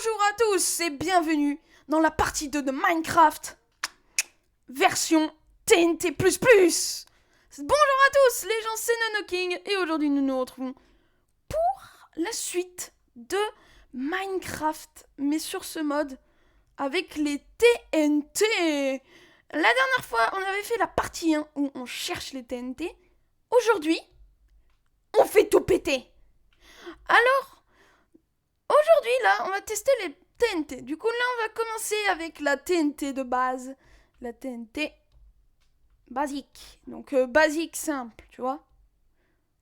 Bonjour à tous et bienvenue dans la partie 2 de Minecraft version TNT++. Bonjour à tous, les gens, c'est NonoKing et aujourd'hui nous nous retrouvons pour la suite de Minecraft, mais sur ce mode avec les TNT. La dernière fois, on avait fait la partie 1 où on cherche les TNT. Aujourd'hui, on fait tout péter. Alors, aujourd'hui, là, on va tester les TNT. Du coup, là, on va commencer avec la TNT de base. La TNT basique. Donc, basique, simple, tu vois.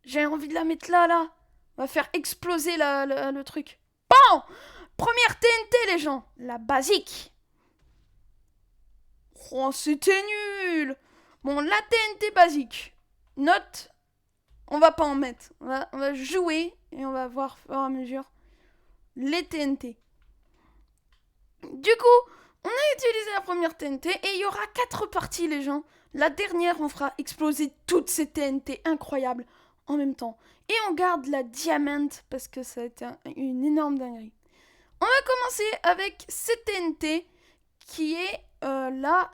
J'ai envie de la mettre là, là. On va faire exploser le truc. Bon! Première TNT, les gens. La basique. Oh, c'était nul. Bon, la TNT basique. Note, on va pas en mettre. On va jouer et on va voir au fur et à mesure les TNT. Du coup, on a utilisé la première TNT et il y aura 4 parties, les gens. La dernière, on fera exploser toutes ces TNT incroyables en même temps. Et on garde la diamant parce que ça a été une énorme dinguerie. On va commencer avec cette TNT qui est la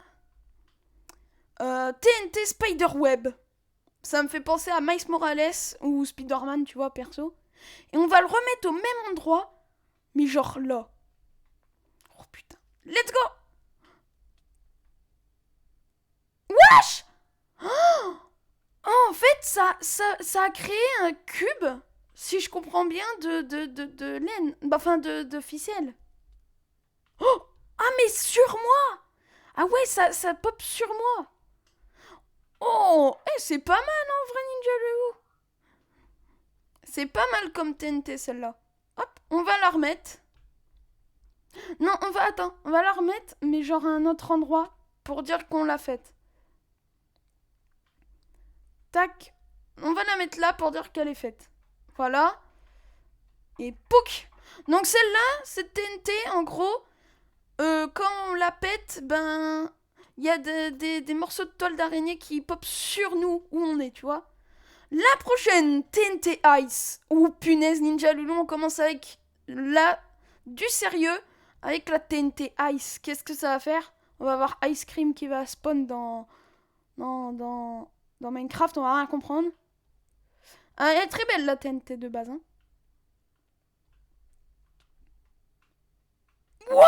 TNT Spiderweb. Ça me fait penser à Miles Morales ou Spider-Man, tu vois, perso. Et on va le remettre au même endroit, mais genre là. Oh putain. Let's go! Wesh! Oh, en fait, ça a créé un cube, si je comprends bien, de laine. Enfin, de ficelle. Oh! Ah, mais sur moi! Ah ouais, ça pop sur moi. Oh! C'est pas mal, en vrai, Ninja Leo. C'est pas mal comme TNT, celle-là. Hop, on va la remettre. Non, on va la remettre, mais genre à un autre endroit, pour dire qu'on l'a faite. Tac, on va la mettre là pour dire qu'elle est faite. Voilà. Et pouc. Donc celle-là, cette TNT, en gros, quand on la pète, ben, il y a des morceaux de toile d'araignée qui pop sur nous, où on est, tu vois. La prochaine, TNT Ice. Ou punaise, Ninja Loulou, on commence avec du sérieux, avec la TNT Ice. Qu'est-ce que ça va faire? On va avoir Ice Cream qui va spawn dans Minecraft, on va rien comprendre. Elle est très belle la TNT de base. Hein. Wow!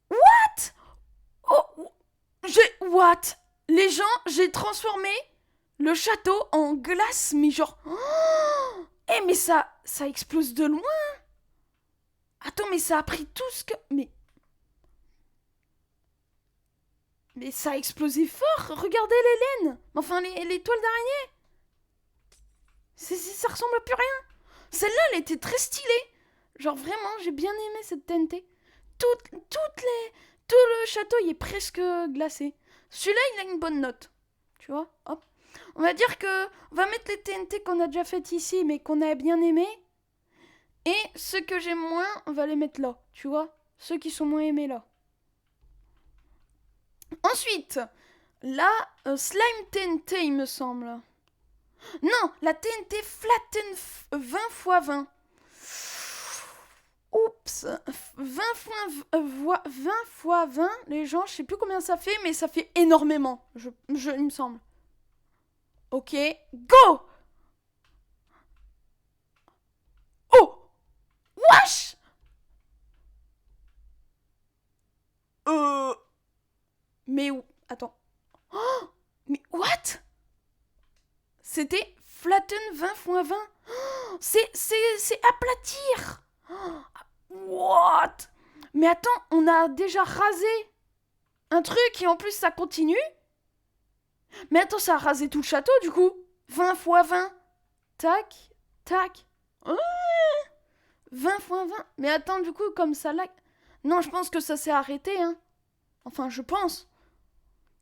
What? Oh, what? Les gens, j'ai transformé le château en glace, mais genre... Oh, mais ça explose de loin. Attends, mais ça a pris tout ce que... Mais ça a explosé fort. Regardez les laines. Enfin, les toiles d'araignée. Ça ressemble à plus rien. Celle-là, elle était très stylée. Genre vraiment, j'ai bien aimé cette TNT. Tout le château, il est presque glacé. Celui-là, il a une bonne note. Tu vois, hop. On va dire que on va mettre les TNT qu'on a déjà faites ici, mais qu'on a bien aimé. Et ceux que j'aime moins, on va les mettre là. Tu vois, ceux qui sont moins aimés là. Ensuite, la Slime TNT, il me semble. Non, la TNT Flatten 20 x 20. Oups, 20 x 20, les gens, je sais plus combien ça fait, mais ça fait énormément, il me semble. Ok, go! Oh! Wesh! Mais attends. Oh! Mais what? C'était flatten 20 x 20. Oh, c'est aplatir. Oh, what? Mais attends, on a déjà rasé un truc et en plus ça continue. Mais attends, ça a rasé tout le château du coup. 20 x 20. Tac, tac. Oh, 20 x 20. Mais attends, du coup, comme ça là... Non, je pense que ça s'est arrêté, hein. Enfin, je pense.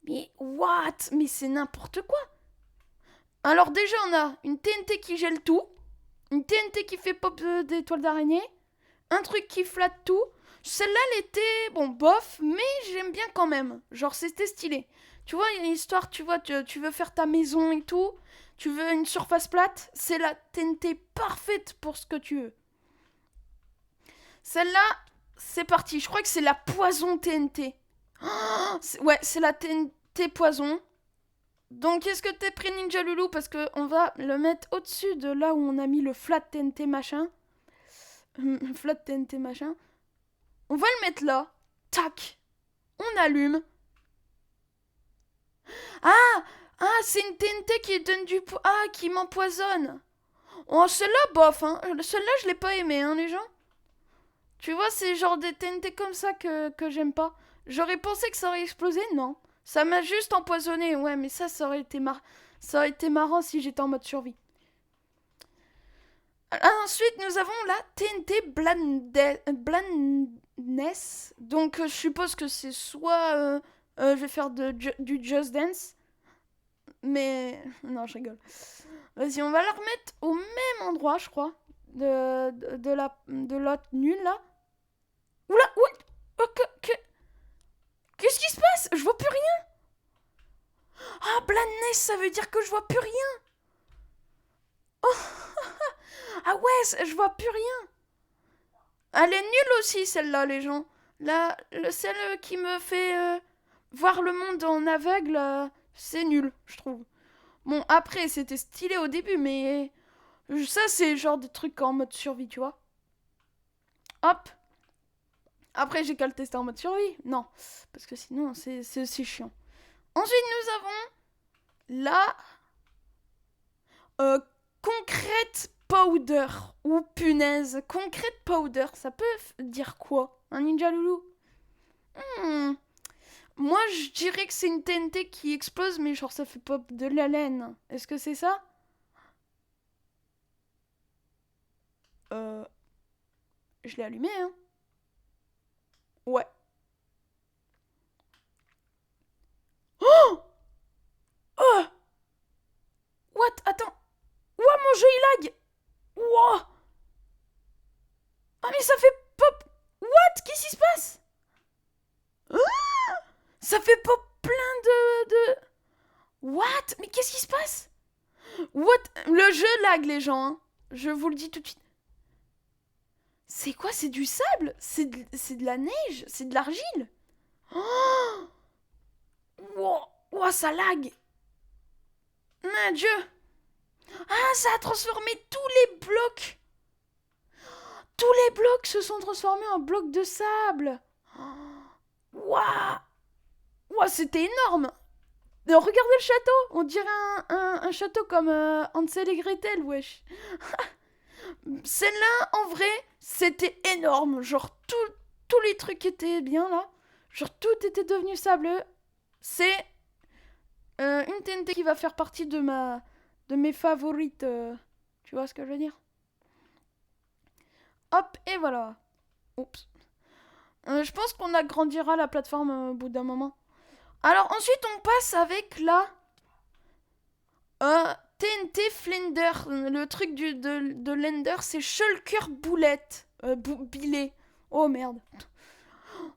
Mais what? Mais c'est n'importe quoi. Alors déjà, on a une TNT qui gèle tout. Une TNT qui fait pop des toiles d'araignée. Un truc qui flatte tout. Celle-là, elle était, bon, bof, mais j'aime bien quand même. Genre, c'était stylé. Tu vois, il y a une histoire, tu vois, tu veux faire ta maison et tout. Tu veux une surface plate. C'est la TNT parfaite pour ce que tu veux. Celle-là, c'est parti. Je crois que c'est la poison TNT. Ouais, c'est la TNT poison. Donc, est-ce que t'es prêt, Ninja Loulou? Parce qu'on va le mettre au-dessus de là où on a mis le flat TNT machin. Flat TNT machin. On va le mettre là. Tac. On allume. Ah, c'est une TNT qui donne du... qui m'empoisonne. Oh, celle-là, bof, hein. Celle-là, je l'ai pas aimée, hein, les gens. Tu vois, c'est genre des TNT comme ça que j'aime pas. J'aurais pensé que ça aurait explosé, non. Ça m'a juste empoisonné, ouais, mais ça aurait été marrant si j'étais en mode survie. Ensuite, nous avons la TNT Blandness. Donc, je suppose que c'est soit... je vais faire du Just Dance. Mais... Non, je rigole. Vas-y, on va la remettre au même endroit, je crois. De l'autre nulle, là. Oula, ouais. Oh, qu'est-ce qui se passe? Je vois plus rien. Ah, Blandness, ça veut dire que je vois plus rien. Oh. Ah ouais, je vois plus rien. Elle est nulle aussi, celle-là, les gens. Celle qui me fait voir le monde en aveugle, c'est nul, je trouve. Bon, après, c'était stylé au début, mais ça, c'est genre des trucs en mode survie, tu vois. Hop. Après, j'ai qu'à le tester en mode survie. Non, parce que sinon, c'est chiant. Ensuite, nous avons la concrète powder. Ou punaise, concrète powder, ça peut dire quoi? Un ninja loulou? Moi, je dirais que c'est une TNT qui explose, mais genre ça fait pop de la laine. Est-ce que c'est ça? Je l'ai allumé, hein. Ouais. Oh! Oh! What? Attends. Ouah, mon jeu il lag! Ouah! Ah, mais ça fait pop! What? Qu'est-ce qui se passe? Ah, ça fait pop plein de... What? Mais qu'est-ce qui se passe? What? Le jeu lag, les gens, hein. Je vous le dis tout de suite. C'est quoi? C'est du sable? C'est de la neige? C'est de l'argile? Oh! Wow, wow, ça lag! Mon Dieu! Ah, ça a transformé tous les blocs! Tous les blocs se sont transformés en blocs de sable! Waouh! Wow, c'était énorme! Regardez le château! On dirait un château comme Hansel et Gretel, wesh! Celle-là, en vrai, c'était énorme. Genre, tous les trucs étaient bien là. Genre, tout était devenu sableux. C'est une TNT qui va faire partie de mes favorites. Tu vois ce que je veux dire? Hop, et voilà. Oups. Je pense qu'on agrandira la plateforme au bout d'un moment. Alors, ensuite, on passe avec la TNT Flender. Le truc de Lender, c'est Shulker Boulette. Billet. Oh merde.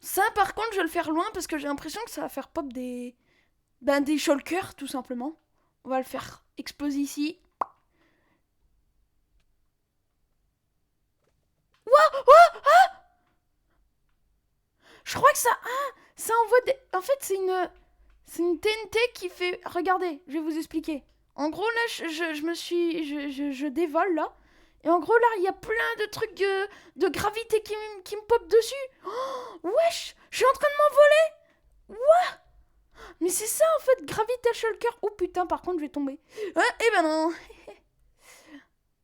Ça, par contre, je vais le faire loin parce que j'ai l'impression que ça va faire pop des shulkers, tout simplement. On va le faire exploser ici. Wow, oh, ah, je crois que ça envoie des... En fait, c'est une TNT qui fait... Regardez, je vais vous expliquer. En gros, là, je dévole, là. Et en gros, là, il y a plein de trucs de gravité qui me pop dessus. Oh, wesh, je suis en train de m'envoler. What? Mais c'est ça, en fait, Gravity Shulker. Oh putain, par contre, je vais tomber. Eh ben non.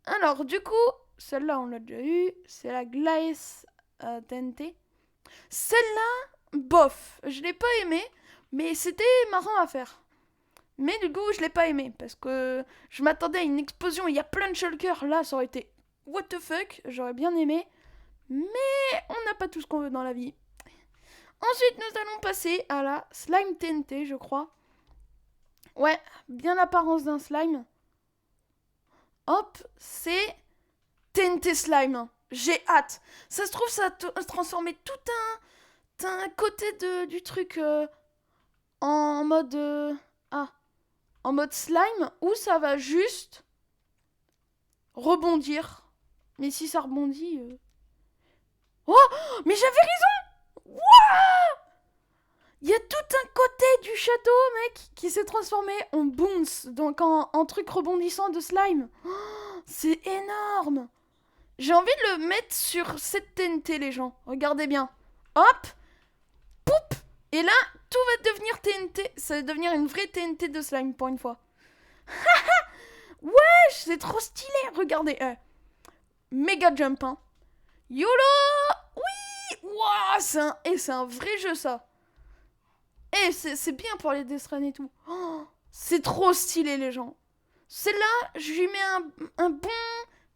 Alors, du coup, celle-là, on l'a déjà eu. C'est la Glace TNT. Celle-là, bof. Je l'ai pas aimée, mais c'était marrant à faire. Mais du coup, je l'ai pas aimé parce que je m'attendais à une explosion. Il y a plein de shulkers. Là, ça aurait été what the fuck. J'aurais bien aimé. Mais on n'a pas tout ce qu'on veut dans la vie. Ensuite, nous allons passer à la Slime TNT, je crois. Ouais, bien l'apparence d'un slime. Hop, c'est TNT Slime. J'ai hâte. Ça se trouve, ça a transformé tout un côté du truc en mode... en mode slime, ou ça va juste rebondir. Mais si ça rebondit... Oh, Mais j'avais raison. Wouah! Il y a tout un côté du château, mec, qui s'est transformé en bounce, donc en truc rebondissant de slime. Oh, c'est énorme. J'ai envie de le mettre sur cette TNT, les gens. Regardez bien. Hop. Poup. Et là, tout va devenir TNT. Ça va devenir une vraie TNT de slime, pour une fois. Wesh, c'est trop stylé. Regardez. Méga jump, hein. YOLO. Oui. Waouh, c'est un vrai jeu, ça. Et c'est bien pour les deathruns et tout. Oh, c'est trop stylé, les gens. Celle-là, je lui mets un bon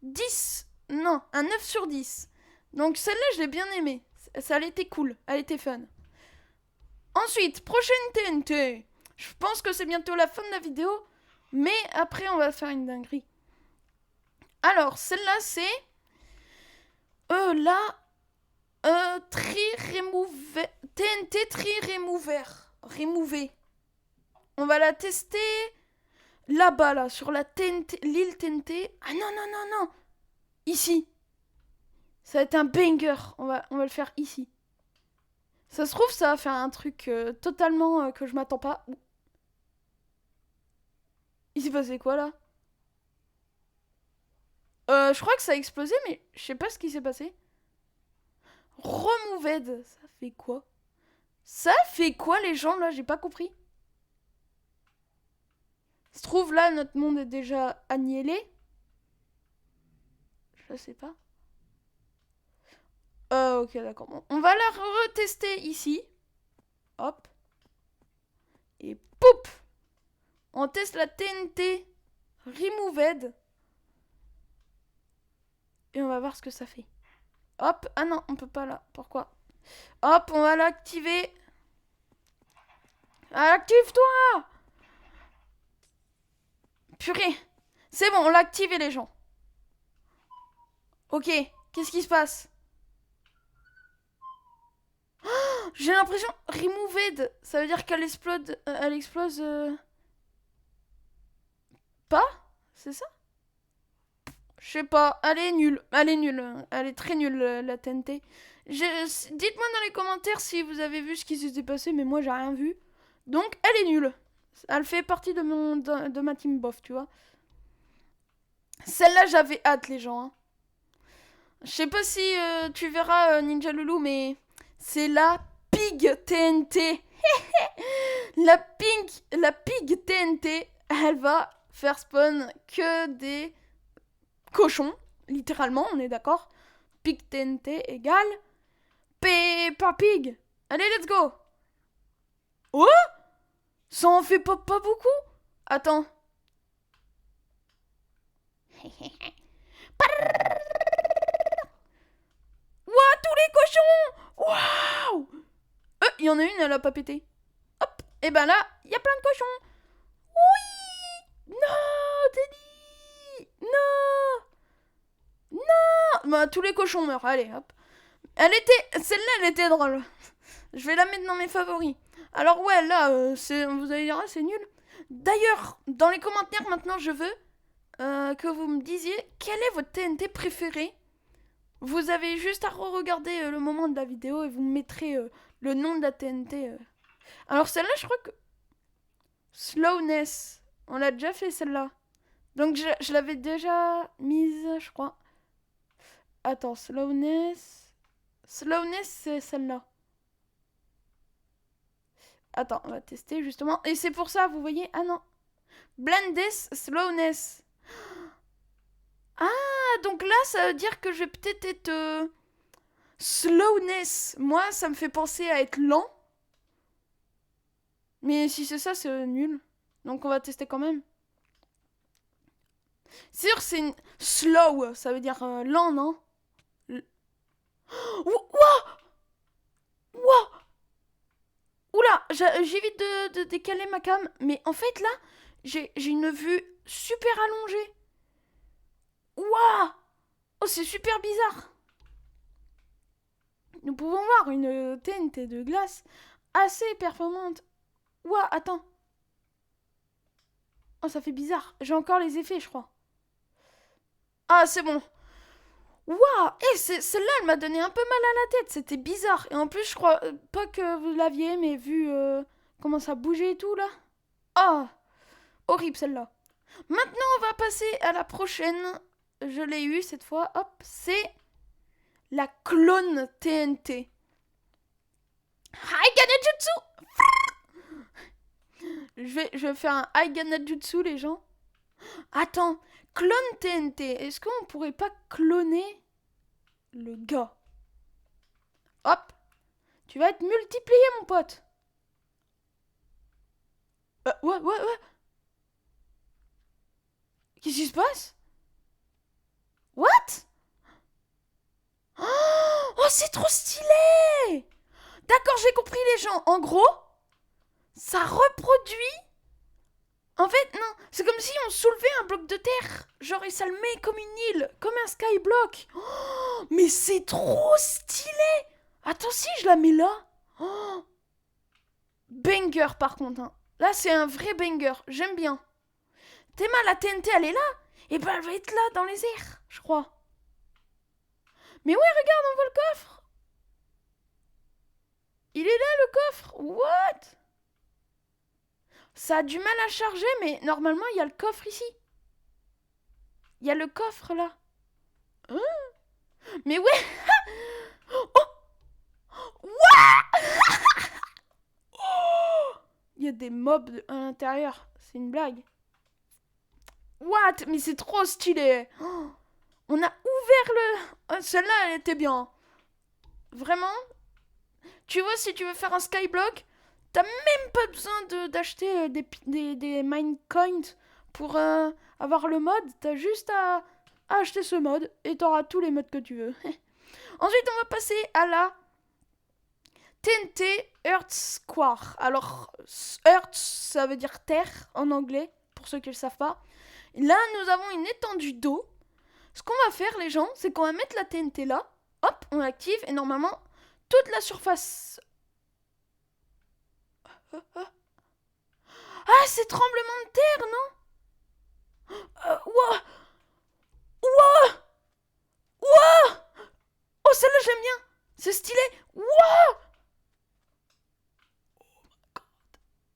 10. Non, un 9 sur 10. Donc celle-là, je l'ai bien aimée. Elle était cool, elle était fun. Ensuite, prochaine TNT. Je pense que c'est bientôt la fin de la vidéo. Mais après, on va faire une dinguerie. Alors, celle-là, c'est... Tree Remover... TNT Tree Remover. Remover. On va la tester là-bas, là, sur la TNT, l'île TNT. Ah non, non, non, non. Ici. Ça va être un banger. On va le faire ici. Ça se trouve, ça va faire un truc totalement que je m'attends pas. Il s'est passé quoi, là? Je crois que ça a explosé, mais je sais pas ce qui s'est passé. Removed. Ça fait quoi? Ça fait quoi, les gens, là? J'ai pas compris. Ça se trouve, là, notre monde est déjà annihilé. Je sais pas. Ok, d'accord. Bon, on va la retester ici. Hop. Et poup! On teste la TNT Removed. Et on va voir ce que ça fait. Hop. Ah non, on peut pas là. Pourquoi? Hop, on va l'activer. Active-toi! Purée. C'est bon, on l'a activé, les gens. Ok. Qu'est-ce qui se passe? Oh, j'ai l'impression... Removed. Ça veut dire qu'elle explose... elle explose... Pas? C'est ça? Je sais pas. Elle est nulle. Elle est nulle. Elle est très nulle, la TNT. Dites-moi dans les commentaires si vous avez vu ce qui s'était passé, mais moi j'ai rien vu. Donc elle est nulle. Elle fait partie de ma team bof, tu vois. Celle-là, j'avais hâte, les gens. Hein. Je sais pas si tu verras Ninja Loulou, mais c'est la Pig TNT. la Pig TNT, elle va faire spawn que des cochons, littéralement, on est d'accord. Pig TNT égale Peppa Pig. Allez, let's go. Oh, ça en fait pas beaucoup. Attends. Ouah, tous les cochons. Waouh. Il y en a une, elle a pas pété. Hop. Et ben là, il y a plein de cochons. Oui. Non, Teddy. Non. Non. Bah, tous les cochons meurent. Allez, hop. Celle-là, elle était drôle. Je vais la mettre dans mes favoris. Alors ouais, là, vous allez dire, ah, c'est nul. D'ailleurs, dans les commentaires maintenant, je veux que vous me disiez quel est votre TNT préféré. Vous avez juste à re-regarder le moment de la vidéo et vous me mettrez le nom de la TNT. Alors celle-là, je crois que... Slowness. On l'a déjà fait, celle-là. Donc je l'avais déjà mise, je crois. Attends, Slowness... Slowness, c'est celle-là. Attends, on va tester justement. Et c'est pour ça, vous voyez... Ah non. Blendness, Slowness. Ah, donc là, ça veut dire que je vais peut-être être... Slowness. Moi, ça me fait penser à être lent. Mais si c'est ça, c'est nul. Donc on va tester quand même. C'est sûr, c'est une... Slow, ça veut dire lent, non? Ouah! Ouah! Oula, j'évite de décaler ma cam. Mais en fait, là, j'ai une vue super allongée. Ouah! Oh, c'est super bizarre. Nous pouvons voir une TNT de glace assez performante. Ouah, attends. Oh, ça fait bizarre. J'ai encore les effets, je crois. Ah, c'est bon. Waouh! Eh, celle-là, elle m'a donné un peu mal à la tête. C'était bizarre. Et en plus, je crois pas que vous l'aviez, mais vu comment ça bougeait et tout, là. Ah! Horrible, celle-là. Maintenant, on va passer à la prochaine. Je l'ai eu cette fois. Hop, c'est la clone TNT. Haiganejutsu! Je vais faire un Haiganejutsu, les gens. Attends, clone TNT. Est-ce qu'on pourrait pas cloner le gars? Hop, tu vas être multiplié, mon pote. Ouais. Qu'est-ce qui se passe? What? Oh, c'est trop stylé! D'accord, j'ai compris, les gens. En gros, ça reproduit. En fait, non, c'est comme si on soulevait un bloc de terre. Genre, et ça le met comme une île, comme un skyblock. Oh, mais c'est trop stylé! Attends, si je la mets là. Oh, banger, par contre. Hein. Là, c'est un vrai banger. J'aime bien. Théma, la TNT, elle est là. Et ben, elle va être là, dans les airs, je crois. Mais ouais, regarde, on voit le coffre. Il est là, le coffre. What? Ça a du mal à charger, mais normalement, il y a le coffre ici. Il y a le coffre, là. Hein? Mais ouais. Oh. Oh, il y a des mobs à l'intérieur. C'est une blague. What? Mais c'est trop stylé. Oh, on a ouvert le... Oh, celle-là, elle était bien. Vraiment? Tu vois, si tu veux faire un skyblock, t'as même pas besoin d'acheter des minecoins pour avoir le mode. T'as juste à acheter ce mode et t'auras tous les modes que tu veux. Ensuite, on va passer à la TNT Earth Core. Alors, Earth, ça veut dire terre en anglais, pour ceux qui ne le savent pas. Et là, nous avons une étendue d'eau. Ce qu'on va faire, les gens, c'est qu'on va mettre la TNT là. Hop, on l'active et normalement, toute la surface... Ah, c'est tremblement de terre, non? Ouah! Ouah! Ouah! Oh, celle-là, j'aime bien! C'est stylé! Ouah!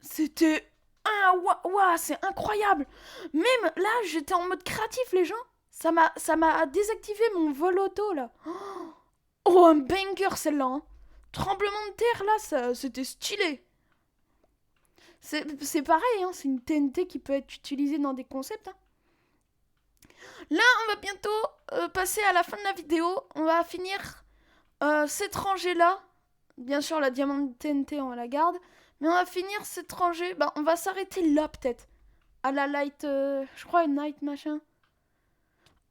C'était... Ah, ouah, c'est incroyable! Même là, j'étais en mode créatif, les gens. Ça m'a désactivé mon vol auto, là. Oh, un banger, celle-là. Hein. Tremblement de terre, là, c'était stylé. C'est pareil, hein, c'est une TNT qui peut être utilisée dans des concepts. Hein. Là, on va bientôt passer à la fin de la vidéo. On va finir cette rangée-là. Bien sûr, la diamant TNT, on la garde. Mais on va finir cette rangée. Bah, on va s'arrêter là, peut-être. À la light, je crois, night machin.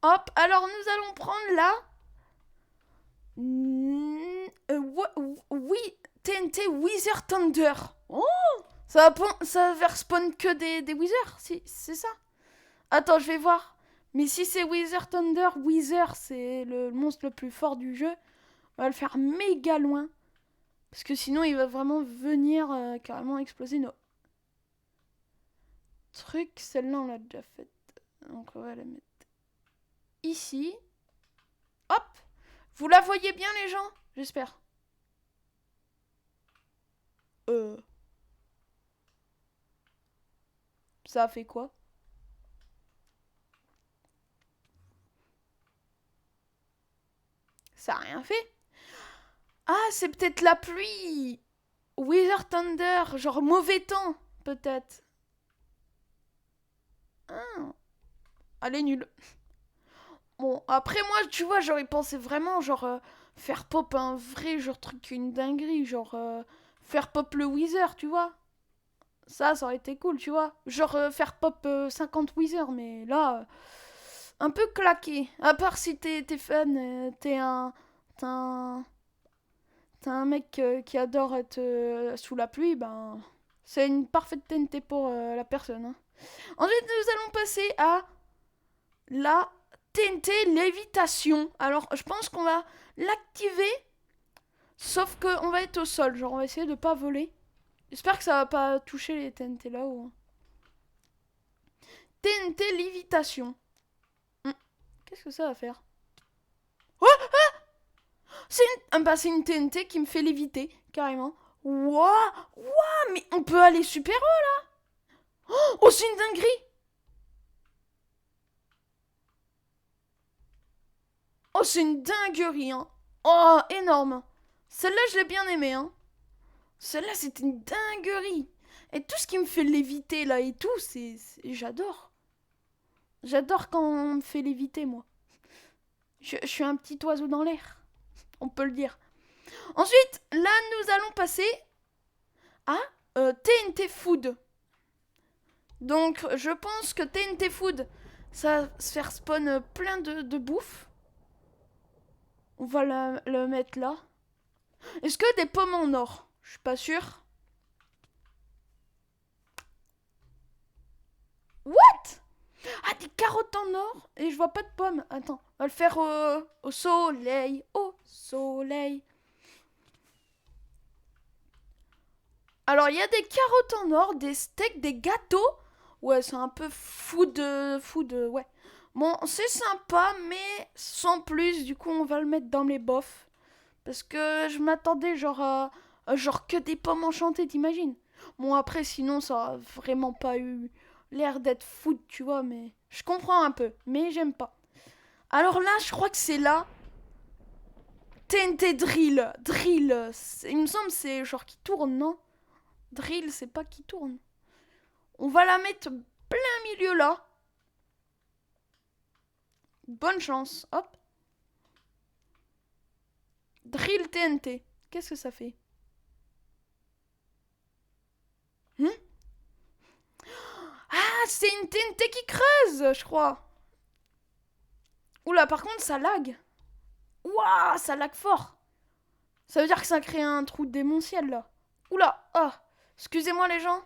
Hop, alors nous allons prendre là. Oui, TNT Wither Thunder. Oh, ça va faire spawn que des Withers, c'est ça. Attends, je vais voir. Mais si c'est Wither Thunder, Wither, c'est le monstre le plus fort du jeu. On va le faire méga loin. Parce que sinon, il va vraiment venir carrément exploser nos trucs. Celle-là, on l'a déjà faite. Donc, on va la mettre ici. Hop. Vous la voyez bien, les gens? J'espère. Ça a fait quoi? Ça a rien fait. Ah, c'est peut-être la pluie. Wither Thunder, genre mauvais temps, peut-être. Ah. Elle est nulle. Bon, après moi, tu vois, j'aurais pensé vraiment, genre, faire pop un vrai, genre, truc, une dinguerie, genre, faire pop le Wither, tu vois. Ça aurait été cool, tu vois. Genre, faire pop 50 Wither, mais là, un peu claqué. À part si t'es fan, t'es un, t'es un mec qui adore être sous la pluie, ben, c'est une parfaite TNT pour la personne. Hein. Ensuite, nous allons passer à la TNT lévitation. Alors, je pense qu'on va l'activer, sauf qu'on va être au sol. Genre, on va essayer de pas voler. J'espère que ça va pas toucher les TNT là-haut. TNT lévitation. Qu'est-ce que ça va faire? C'est une TNT qui me fait léviter, carrément. Waouh, waouh, mais on peut aller super haut là. Oh, c'est une dinguerie. Oh, c'est une dinguerie, hein. Oh, énorme. Celle-là, je l'ai bien aimée, hein. Celle-là, c'était une dinguerie. Et tout ce qui me fait léviter là et tout, j'adore. J'adore quand on me fait léviter, moi. Je suis un petit oiseau dans l'air, on peut le dire. Ensuite, là, nous allons passer à TNT Food. Donc, je pense que TNT Food, ça va se faire spawn plein de bouffe. On va le mettre là. Est-ce que des pommes en or? Je suis pas sûre. What? Ah, des carottes en or et je vois pas de pommes. Attends, on va le faire au soleil. Au soleil. Alors, il y a des carottes en or, des steaks, des gâteaux. Ouais, c'est un peu food, ouais. Bon, c'est sympa, mais sans plus. Du coup, on va le mettre dans les bofs. Parce que je m'attendais genre à genre que des pommes enchantées, t'imagines? Bon, après, sinon, ça a vraiment pas eu l'air d'être food, tu vois, mais je comprends un peu, mais j'aime pas. Alors là, je crois que c'est là. TNT Drill. Drill. Il me semble que c'est genre qui tourne, non? Drill, c'est pas qui tourne. On va la mettre plein milieu là. Bonne chance. Hop. Drill TNT. Qu'est-ce que ça fait? Ah, c'est une TNT qui creuse, je crois. Oula, par contre, ça lag. Ouah, ça lag fort. Ça veut dire que ça crée un trou démentiel là. Oula, ah. Excusez-moi les gens.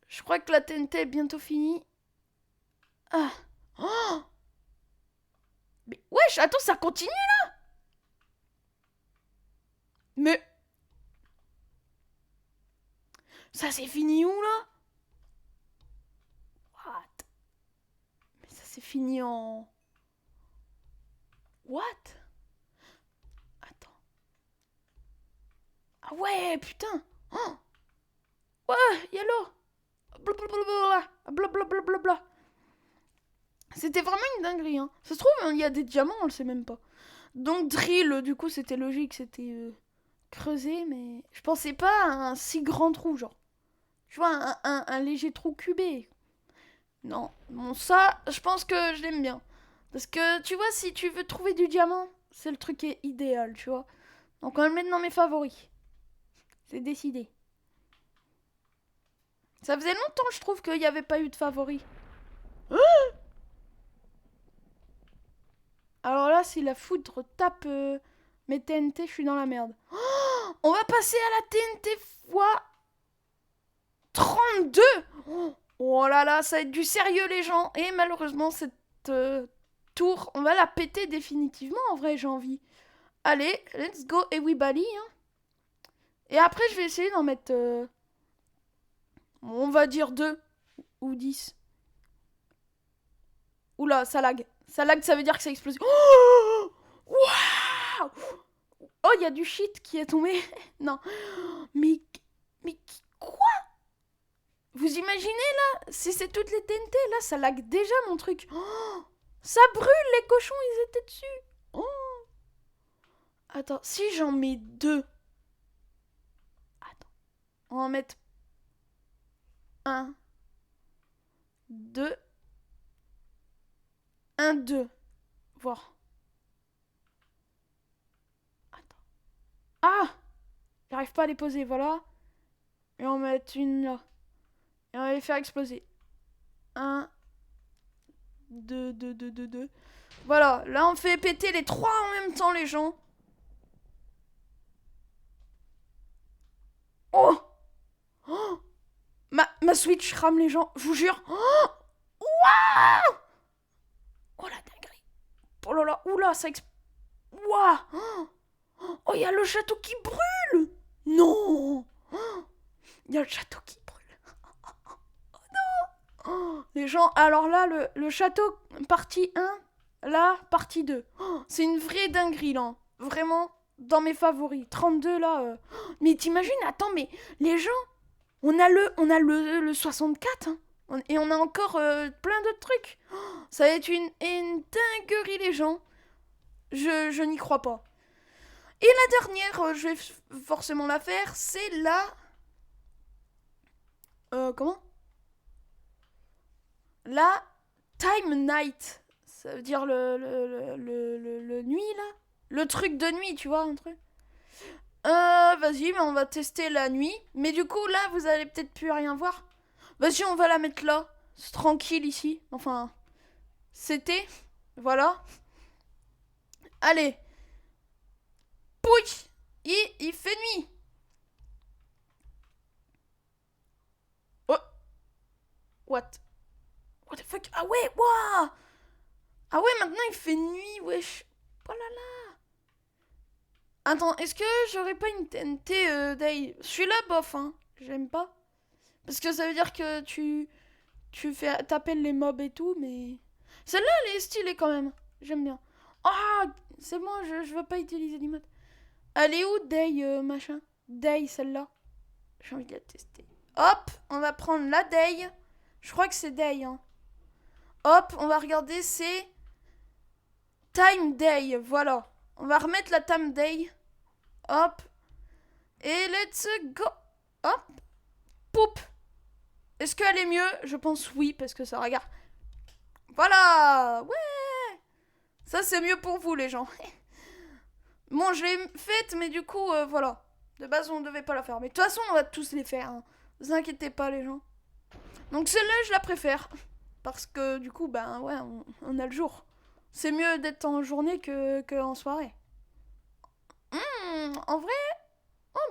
Je crois que la TNT est bientôt finie. Ah. Oh. Mais wesh, attends, ça continue là. Mais ça c'est fini où là? What? Mais ça c'est fini en... What? Attends. Ah ouais, putain. Oh. Ouais, yellow. Blablabla. Blablabla. C'était vraiment une dinguerie, hein. Ça se trouve, il y a des diamants, on le sait même pas. Donc drill, du coup, c'était logique, c'était creusé, mais je pensais pas à un si grand trou, genre. Tu vois, un léger trou cubé. Non, bon, ça, je pense que je l'aime bien. Parce que, tu vois, si tu veux trouver du diamant, c'est le truc qui est idéal, tu vois. Donc on va le mettre dans mes favoris. C'est décidé. Ça faisait longtemps, je trouve, qu'il n'y avait pas eu de favoris. Alors là, si la foudre tape mes TNT, je suis dans la merde. Oh, on va passer à la TNT fois 32. Oh là là, ça va être du sérieux les gens. Et malheureusement, cette tour, on va la péter définitivement en vrai, j'ai envie. Allez, let's go everybody. Hein. Et après, je vais essayer d'en mettre, on va dire 2 ou 10. Oula, ça lag. Ça lag, ça veut dire que ça explose. Oh, waouh. Oh, il y a du shit qui est tombé. Non. Mais quoi? Vous imaginez là? Si c'est toutes les TNT, là, ça lag déjà mon truc. Oh, ça brûle, les cochons, ils étaient dessus. Oh. Attends, si j'en mets 2. Attends. On va en mettre 1, 2. 1, 2. Voir. Attends. Ah! J'arrive pas à les poser, voilà. Et on va mettre une là. Et on va les faire exploser. 1, 2, 2, 2, 2, 2. Voilà, là on fait péter les 3 en même temps, les gens. Oh, oh, ma Switch rame les gens, je vous jure. Oh, waouh. Oh la dinguerie. Oh là là, oula, ça explose. Waouh. Oh, il y a le château qui brûle. Non. Il y a le château qui brûle. Oh non. Oh, les gens, alors là, le château partie 1 là, partie 2. Oh, c'est une vraie dinguerie, là. Vraiment, dans mes favoris. 32, là. Mais t'imagines, attends, mais les gens, on a le 64, hein. Et on a encore plein d'autres trucs. Oh, ça va être une dinguerie, les gens. Je n'y crois pas. Et la dernière, je vais forcément la faire, c'est la... comment? La Time Night. Ça veut dire le nuit, là. Le truc de nuit, tu vois, un truc. Vas-y, mais on va tester la nuit. Mais du coup, là, vous allez peut-être plus rien voir. Vas-y, on va la mettre là. C'est tranquille ici. Enfin, c'était. Voilà. Allez. Pouille. Il fait nuit. Oh. What? What the fuck? Ah ouais, waouh. Ah ouais, maintenant il fait nuit, wesh. Oh là là. Attends, est-ce que j'aurais pas une TNT Day? Celui-là, bof, hein. J'aime pas. Parce que ça veut dire que t'appelles les mobs et tout, mais... Celle-là, elle est stylée quand même. J'aime bien. Ah, c'est bon, je veux pas utiliser l'emote. Elle est où, Day, machin? Day, celle-là. J'ai envie de la tester. Hop, on va prendre la Day. Je crois que c'est Day, hein. Hop, on va regarder, c'est... Time Day, voilà. On va remettre la Time Day. Hop. Et let's go. Hop. Poup. Est-ce qu'elle est mieux? Je pense oui, parce que ça regarde. Voilà. Ouais. Ça, c'est mieux pour vous, les gens. Bon, je l'ai faite, mais du coup, voilà. De base, on ne devait pas la faire. Mais de toute façon, on va tous les faire. Hein. Ne vous inquiétez pas, les gens. Donc celle-là, je la préfère. Parce que du coup, ben ouais, on a le jour. C'est mieux d'être en journée que en soirée. En vrai,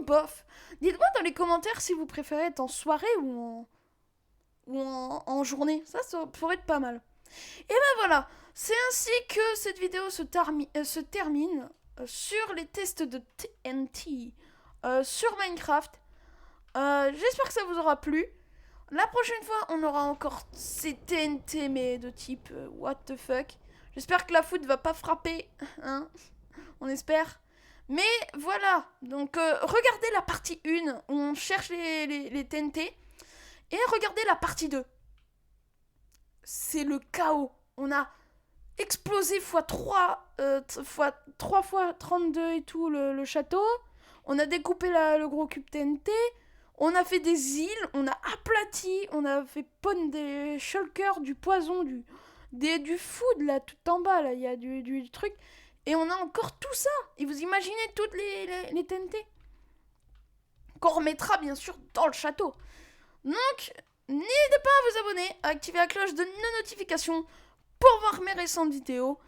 bof. Dites-moi dans les commentaires si vous préférez être en soirée ou en journée. Ça pourrait être pas mal. Et ben voilà, c'est ainsi que cette vidéo se termine sur les tests de TNT sur Minecraft. J'espère que ça vous aura plu. La prochaine fois, on aura encore ces TNT, mais de type what the fuck. J'espère que la foudre va pas frapper, hein. On espère. Mais voilà, donc regardez la partie 1 où on cherche les TNT. Et regardez la partie 2. C'est le chaos. On a explosé x3, x3 fois 32 et tout le château. On a découpé le gros cube TNT. On a fait des îles, on a aplati, on a fait pondre des shulkers, du poison, du food là, tout en bas, là, il y a du truc. Et on a encore tout ça. Et vous imaginez toutes les TNT qu'on remettra bien sûr dans le château. Donc, n'hésitez pas à vous abonner, à activer la cloche de notification pour voir mes récentes vidéos.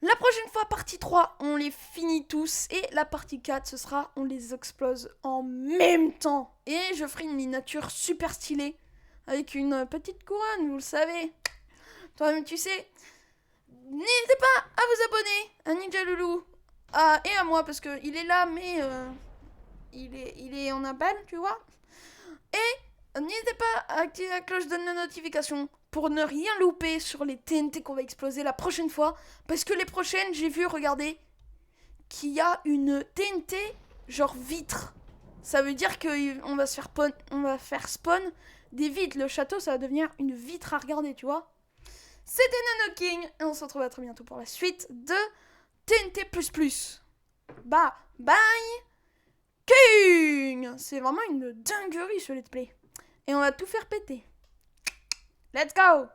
La prochaine fois, partie 3, on les finit tous. Et la partie 4, ce sera, on les explose en même temps. Et je ferai une miniature super stylée. Avec une petite couronne, vous le savez. Toi-même, tu sais. N'hésitez pas à vous abonner à Ninja Loulou. Et à moi, parce qu'il est là, mais il est en appel, tu vois. Et n'hésitez pas à activer la cloche de notification pour ne rien louper sur les TNT qu'on va exploser la prochaine fois. Parce que les prochaines, j'ai vu, regardez, qu'il y a une TNT genre vitre. Ça veut dire qu'on va faire spawn des vitres. Le château, ça va devenir une vitre à regarder, tu vois. C'était Nano King et on se retrouve à très bientôt pour la suite de TNT++. Bah, bye King. C'est vraiment une dinguerie ce let's play. Et on va tout faire péter. Let's go!